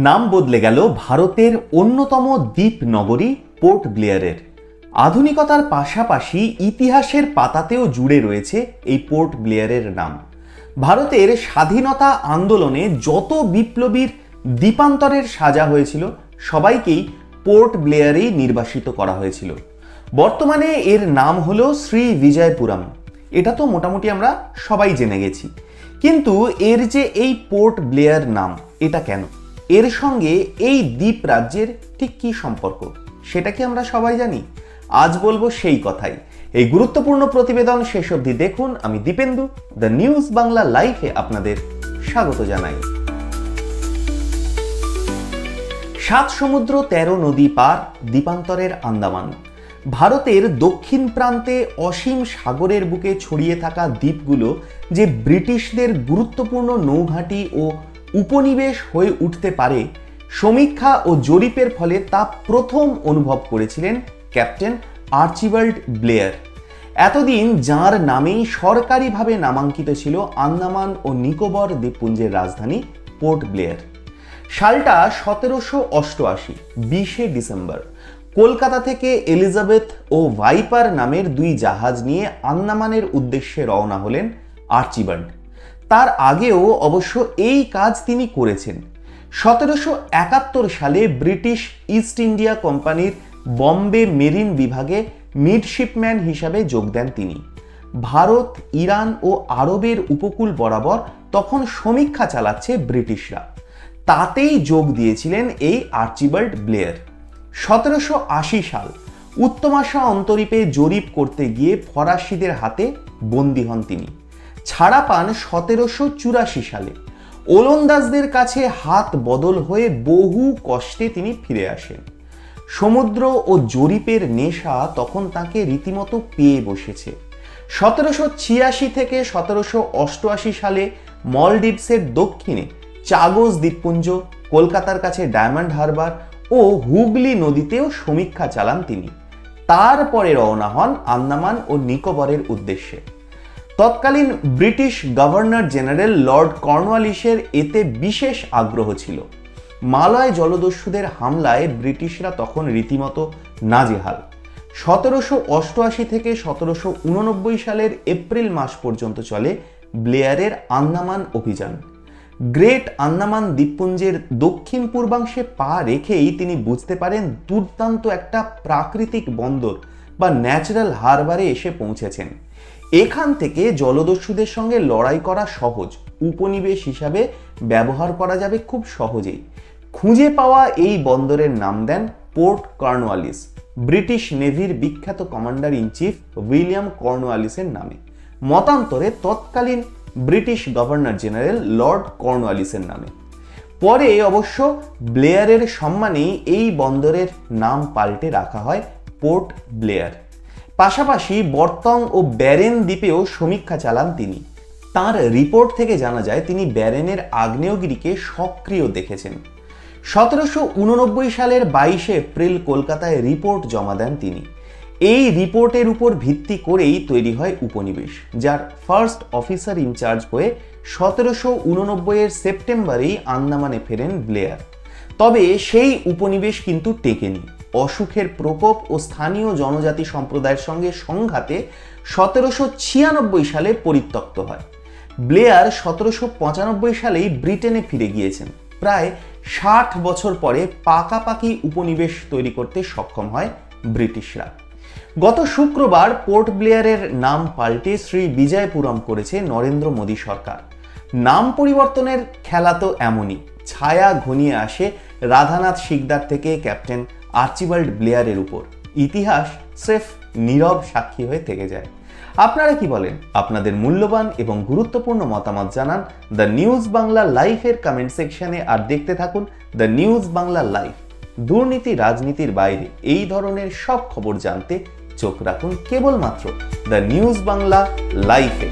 নাম বদলে গেল ভারতের অন্যতম দ্বীপ নগরী পোর্ট ব্লেয়ারের। আধুনিকতার পাশাপাশি ইতিহাসের পাতাতেও জুড়ে রয়েছে এই পোর্ট ব্লেয়ারের নাম। ভারতের স্বাধীনতা আন্দোলনে যত বিপ্লবীর দ্বীপান্তরের সাজা হয়েছিল সবাইকেই পোর্ট ব্লেয়ারেই নির্বাসিত করা হয়েছিল। বর্তমানে এর নাম হলো শ্রী বিজয়পুরম। এটা তো মোটামুটি আমরা সবাই জেনে গেছি, কিন্তু এর যে এই পোর্ট ব্লেয়ার নাম, এটা কেন, এর সঙ্গে এই দ্বীপ রাজ্যের ঠিক কী সম্পর্ক, সেটা কি আমরা সবাই জানি? আজ বলবো সেই কথাই। এই গুরুত্বপূর্ণ প্রতিবেদন শেষ অবধি দেখুন। আমি দীপেন্দু, দ্য নিউজ বাংলা লাইভে আপনাদের স্বাগত জানাই। 7 সমুদ্র 13 নদী পার, দ্বীপান্তরের আন্দামান। ভারতের দক্ষিণ প্রান্তে অসীম সাগরের বুকে ছড়িয়ে থাকা দ্বীপগুলো যে ব্রিটিশদের গুরুত্বপূর্ণ নৌঘাঁটি ও উপনিবেশ হয়ে উঠতে পারে, সমীক্ষা ও জরিপের ফলে তা প্রথম অনুভব করেছিলেন ক্যাপ্টেন আর্চিবাল্ড ব্লেয়ার। এতদিন যাঁর নামেই সরকারিভাবে নামাঙ্কিত ছিল আন্দামান ও নিকোবর দ্বীপপুঞ্জের রাজধানী পোর্ট ব্লেয়ার। সালটা 1788, 20শে ডিসেম্বর। কলকাতা থেকে এলিজাবেথ ও ভাইপার নামের 2 জাহাজ নিয়ে আন্দামানের উদ্দেশ্যে রওনা হলেন আর্চিবাল্ড। তার আগেও অবশ্য এই কাজ তিনি করেছেন। 1771 সালে ব্রিটিশ ইস্ট ইন্ডিয়া কোম্পানির বম্বে মেরিন বিভাগে মিডশিপম্যান হিসাবে যোগ দেন তিনি। ভারত, ইরান ও আরবের উপকূল বরাবর তখন সমীক্ষা চালাচ্ছে ব্রিটিশরা, তাতেই যোগ দিয়েছিলেন এই আর্চিবাল্ড ব্লেয়ার। 1780 সাল উত্তমাশা অন্তরীপে জরিপ করতে গিয়ে ফরাসিদের হাতে বন্দী হন তিনি। ছাড়া পান 1784 সালে। ওলন্দাজদের কাছে হাত বদল হয়ে বহু কষ্টে তিনি ফিরে আসেন। সমুদ্র ও জরিপের নেশা তখন তাকে রীতিমতো পেয়ে বসেছে। 1786 থেকে 1788 সালে মলডিভসের দক্ষিণে চাগোস দ্বীপপুঞ্জ, কলকাতার কাছে ডায়মন্ড হারবার ও হুগলি নদীতেও সমীক্ষা চালান তিনি। তারপরে রওনা হন আন্দামান ও নিকোবরের উদ্দেশ্যে। তৎকালীন ব্রিটিশ গভর্নর জেনারেল লর্ড কর্নওয়ালিসের এতে বিশেষ আগ্রহ ছিল। মালয় জলদস্যুদের হামলায় ব্রিটিশরা তখন রীতিমতো নাজেহাল। 1788 থেকে 1789 সালের এপ্রিল মাস পর্যন্ত চলে ব্লেয়ারের আন্দামান অভিযান। গ্রেট আন্দামান দ্বীপপুঞ্জের দক্ষিণ পূর্বাংশে পা রেখেই তিনি বুঝতে পারেন দুর্দান্ত একটা প্রাকৃতিক বন্দর বা ন্যাচারাল হারবারে এসে পৌঁছেছেন। এখান থেকে জলদস্যুদের সঙ্গে লড়াই করা সহজ, উপনিবেশ হিসাবে ব্যবহার করা যাবে খুব সহজেই। খুঁজে পাওয়া এই বন্দরের নাম দেন পোর্ট কর্নওয়ালিস, ব্রিটিশ নেভির বিখ্যাত কমান্ডার ইন চিফ উইলিয়াম কর্নওয়ালিসের নামে, মতান্তরে তৎকালীন ব্রিটিশ গভর্নর জেনারেল লর্ড কর্নওয়ালিসের নামে। পরে অবশ্য ব্লেয়ারের সম্মানেই এই বন্দরের নাম পাল্টে রাখা হয় পোর্ট ব্লেয়ার। পাশাপাশি বর্তং ও ব্যারেন দ্বীপেও সমীক্ষা চালান তিনি। তার রিপোর্ট থেকে জানা যায় তিনি ব্যারেনের আগ্নেয়গিরিকে সক্রিয় দেখেছেন। 1789 সালের 22শে এপ্রিল কলকাতায় রিপোর্ট জমা দেন তিনি। এই রিপোর্টের উপর ভিত্তি করেই তৈরি হয় উপনিবেশ, যার ফার্স্ট অফিসার ইনচার্জ হয়ে 1789 সেপ্টেম্বরেই আন্দামানে ফেরেন ব্লেয়ার। তবে সেই উপনিবেশ কিন্তু টেকেনি। অসুখের প্রকোপ ও স্থানীয় জনজাতি সম্প্রদায়ের সঙ্গে সংঘাতে 1796 সালে পরিত্যক্ত হয়। ব্লেয়ার 1795 সালেই ব্রিটেনে ফিরে গিয়েছেন। প্রায় 60 বছর পরে পাকাপাকি উপনিবেশ তৈরি করতে সক্ষম হয় ব্রিটিশরা। গত শুক্রবার পোর্ট ব্লেয়ারের নাম পাল্টে শ্রী বিজয়পুরম করেছে নরেন্দ্র মোদী সরকার। নাম পরিবর্তনের খেলা তো এমনই, ছায়া ঘনিয়ে আসে রাধানাথ সিকদার থেকে ক্যাপ্টেন আর্চিবাল্ড ব্লেয়ারের উপর। ইতিহাস স্রেফ নীরব সাক্ষী হয়ে থেকে যায়। আপনারা কি বলেন? আপনাদের মূল্যবান এবং গুরুত্বপূর্ণ মতামত জানান দ্য নিউজ বাংলা লাইভের কমেন্ট সেকশনে। আর দেখতে থাকুন দ্য নিউজ বাংলা লাইভ। দুর্নীতি রাজনীতির বাইরে এই ধরনের সব খবর জানতে চোখ রাখুন কেবলমাত্র দ্য নিউজ বাংলা লাইভে।